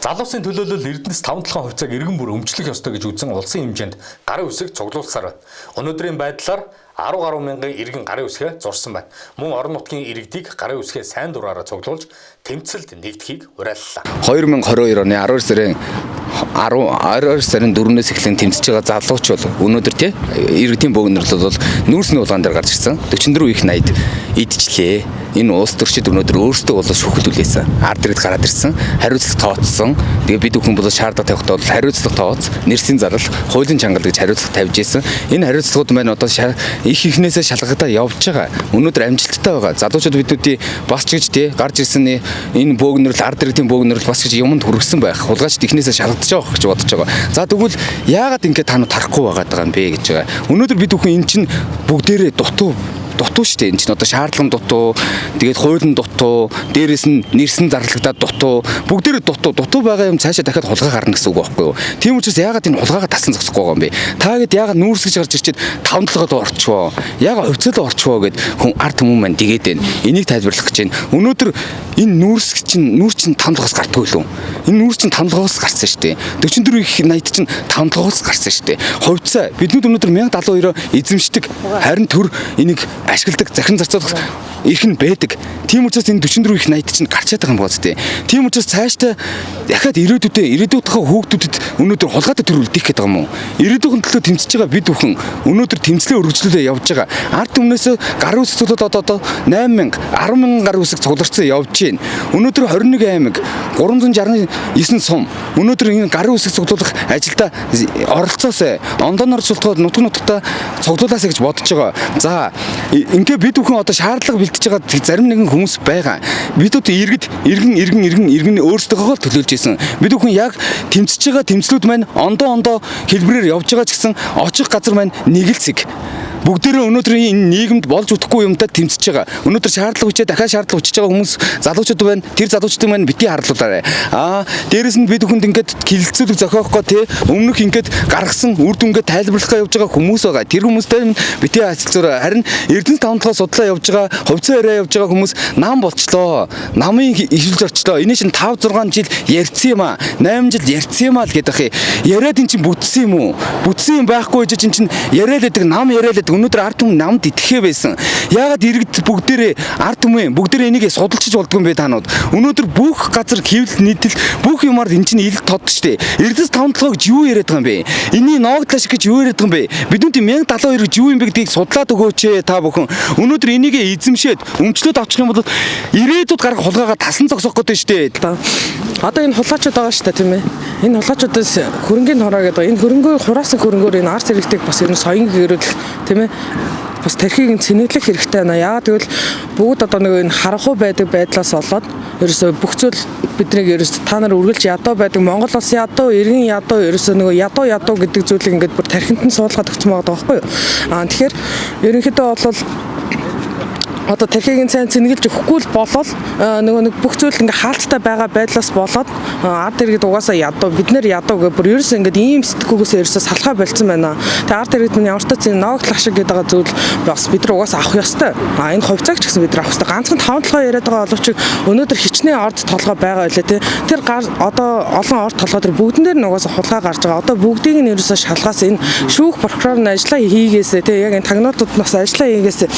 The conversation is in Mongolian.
Залуусын төлөөлөл Эрдэнэс 5-7 хувьцааг иргэн бүр өмчлөх ёстой гэж үзэн улсын хэмжээнд гарын үсэг цуглуулсаар байна. Өнөөдрийн байдлаар 10 гаруй мянган иргэн гарын үсгээ зурсан байна. Мөн орон нутгийн иргэдийг гарын үсгээ сайн дураараа цуглуулж тэмцэлд нэгдэхийг уриаллаа. 2022 оны 12 сарын 4-өөс эхлэн тэмцэж байгаа залууч бол өнөөдөр тий иргэдийн бөөгнөрлөл бол нүүрсний улгаан дээр гарч ирсэн. 44 их 80 идчихлээ. Энэ улс төрчид өнөөдөр өөрсдөө бол шүүхтүүлээсэн. Ард иргэд гараад ирсэн. Хариуцлага тооцсон. Тэгээ бид бүхэн бол шаардлага тавихад бол хариуцлага тооц, нэрсийн зардал, хуулийн чангалт гэж хариуцлага тавьж ирсэн. Энэ хариуцлагууд маань одоо их ихнээсээ шалгагдаа явж байгаа. Өнөөдөр амжилттай байгаа. Залуучууд бидүүдийн бас ч гэж тий гарч ирсэн энэ бөөгнөрл ард иргэдийн бөөгнөрл бас гэж юмд хүргэсэн байх. Хулгайчд ихнээсээ шалгагдаж байгаа гэж бодож байгаа. За тэгвэл яагаад ингэ та нар тарахгүй байгаа юм бэ гэж байгаа. Өнөөдөр бид бүхэн эн чинь бүгдээрээ дутуу шүү дээ. Энд чинь одоо шаардлага дутуу, тэгээд хуулийн дутуу, дээрэс нь нэрсэн зарлагдаад дутуу, бүгдээрээ дутуу байгаа юм цаашаа дахиад хулгай гарна гэсэн үг байхгүй юу? Тийм учраас яагаад энэ хулгайгаа тассан зогсохгүй байгаа юм бэ? Та гээд яагаад нүүрсгэж гарч ирчихэд 5-7-д орчвоо? Яагаад хувьцаалаа орчвоо гэд хүн ард хүмүүс маань дигээд байна. Энийг тайлбарлах гэж байна. Өнөөдөр энэ нүүрс чинь 5-7-оос гардгүй лөө. Энэ нүүрс чинь 5-7-оос гарсан шүү дээ. 44 их 80 чинь 5-7-оос гарсан шүү дээ. Хувьцаа биднүүд өнөөдөр 1072-оо эзэмшдэг. Харин төр энийг ашигладаг, захин зарцуулах эрх нь байдаг. Тийм учраас энэ 44 их 80 чинь гарчаад байгаа юм байна зү. Тийм учраас цаашдаа дахиад ирээдүйдээ хүүхдүүдэд өнөөдөр хулгайтай төр үлдээх гээд байгаа юм уу? Ирээдүйн төлөө тэмцэж байгаа бид бүхэн өнөөдөр тэмцлээ өргөжлүүлээ явж байгаа. Ард өмнөөс гарын үсэг цуглаад одоо 8000, 100000 гарын үсэг цугларсан явж байна. Өнөөдөр 21 аймаг 369 сум өнөөдөр энэ гарын үсэг цуглуулах ажилда оролцоосоо ондоноор шултгаад нутагтаа цуглуулаасаа гэж бодож байгаа. За ингээ бид бүхэн одоо шаардлага бэлтэж байгаа зарим нэгэн хүмүүс байгаа. Бидүүд иргэн өөрсдөө төлөөлж исэн. Бид бүхэн яг тэмцэж байгаа тэмцлүүд маань ондоо хэлбэрээр явж байгаа ч гэсэн очих газар маань нэг л зэг. Бүгдээрээ өнөөдөр энэ нийгэмд болж үтэхгүй юмтай тэмцэж байгаа. Өнөөдөр шаардлага хүчээ дахиад шаардлага хүчиж байгаа хүмүүс залуучууд байна. Тэр залуучуудын маань бити харлуулаарай. Дээрэс нь бид бүхэнд ингээд хилэлцүүлэг зохиохгүй тий өмнөх ингээд гаргасан үр дүнгээ тайлбарлахаа явж байгаа хүмүүс байгаа. Тэр хүмүүстэй бити хацалцуурай. Харин Эрдэнэс 5-7 судлаа явж байгаа, хувьцаа яриа явж байгаа хүмүүс нам болчлоо. Намын ишүүлж орчлоо. Энэ чинь 5-6 жил ярьсан юм аа. 8 жил ярьсан юм аа л гэдэг. Яриад эн чинь бүтсэн юм уу? Бүтсэн юм байхгүй гэж чинь яриад байдаг, нам яриад өнөөдөр ард түмэн намд итгэхээ байсан. Яагаад иргэд бүгдээрээ ард түмэн бүгдээрээ энийг судалчиж болдгоо юм бэ та нууд. Өнөөдөр бүх газар хэвлэл нийтэл бүх юмар энэ чинь ил тод штэ. Эрдэнэс 5-7 гэж юу яриад байгаа юм бэ? Энийн ноогдлаа шиг гэж юу яриад байгаа юм бэ? Биднүүдийн 1072 гэж юу юм бэ гэдгийг судлаад өгөөч та бүхэн. Өнөөдөр энийг эзэмшээд өмчлөөд авчих юм бол ирээдүйд гарах хулгайгаа тасан зогсоох гэдэг штэ. Одоо энэ хулгайчуд байгаа штэ тийм ээ. Энэ хулгайчудаас хөрөнгөний хороо гэдэг. Энэ хөрөнгөө хураасан хөрөнгөөр энэ арт хэрэгтэйг бас ер нь соён гэрүүлэх тийм ээ. Бас тархийг цэнэглэх хэрэгтэй байна. Яагаад гэвэл бүгд одоо нэг энэ харанхуй байдаг байдлаас болоод ерөөсөө бүх зүйл биднийг ерөөсөө та нар үргэлж ядуу байдаг. Монгол улс ядуу, иргэн ядуу, ерөөсөө нэг ядуу гэдэг зүйлийг ингээд бүр тархинд нь суулгаад өгсөн байгаа байхгүй юу? Тэгэхээр ерөнхийдөө бол одоо тархийг сайн цэнгэлж өгөхгүй л болол нэг бүх зүйл ингээ хаалттай байгаа байдлаас болоод ард иргэд угаасаа ядуу бид нэр ядуу гэх бүр ерөөсөө ингээ ийм сэтгүүгээс ерөөсөө салхаа болцсон байна. Тэгээ ард иргэд минь ямар ч зэн ноогдлах шиг гэдэг зүйл бас бид нар угаасаа авах ёстой. Энэ хувьцааг ч гэсэн бид нар авах ёстой. Ганцхан 5-7 яриад байгаа боловч өнөөдөр хичнээн орд толгой байгаа байлаа тий. Тэр одоо олон орд толгой тэр бүгдэн дээр нь угаасаа хулгай гарч байгаа. Одоо бүгдийг нь ерөөсөө шалгаас энэ шүүх прокурорын ажиллаа хийгээсээ тий яг энэ тагнуудад нас ажиллаа хийгээсээ